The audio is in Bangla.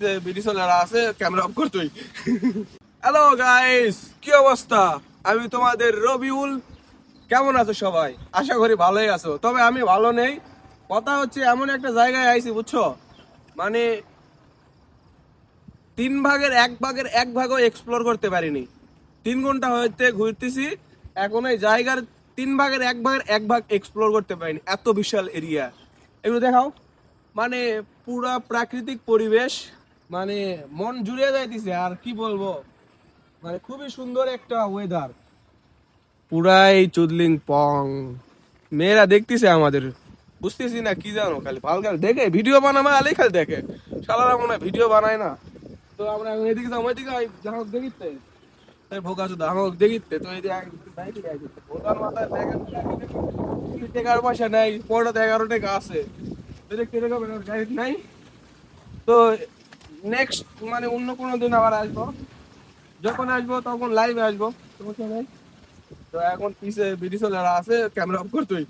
পিছে ভিডিও চলারা আছে, ক্যামেরা অফ করতেই। হ্যালো গাইস, কি অবস্থা? আমি তোমাদের রবিউল। কেমন আছো সবাই? আশা করি ভালোই আছো, তবে আমি ভালো নেই। কথা হচ্ছে এমন একটা জায়গায় আইছি, বুঝছো? মানে 1/3 ভাগও এক্সপ্লোর করতে পারিনি। 3 ঘন্টা হইতে ঘুরতেছি, এখন এই জায়গার 1/3 ভাগের 1 ভাগ এক্সপ্লোর করতে পারিনি। এত বিশাল এরিয়া, এগুলো দেখাও। মানে পুরা প্রাকৃতিক পরিবেশ, মানে মন জুড়ে যাইতেছে। আর কি বলবো, মানে খুবই সুন্দর একটা ওয়েদার। পুরাই চুদলিং পং। মেয়েরা দেখতেছে আমাদের, বুঝতেছি না কি জানো, খালি ভালো খালি দেখে ভিডিও বানাবে, আলেই খালি দেখে। শালারা মনে হয় ভিডিও বানায় না। তো আমরা এখন এদিকে যাবো, এদিকে যাহোক দেখিতে তাই ভোগা শুধু আমাকে দেখিতে। তো এদিকে ভোগার মাথায় টাকার পয়সা নাই, 11 টাকা আছে। দেখতে গাড়ি নাই। তো নেক্সট মানে অন্য কোনো দিন আবার আসবো, যখন আসবো তখন লাইভে আসবো, সমস্যা নাই। তো এখন পিছে ভিডিও চলে আছে, ক্যামেরা অফ করতেই।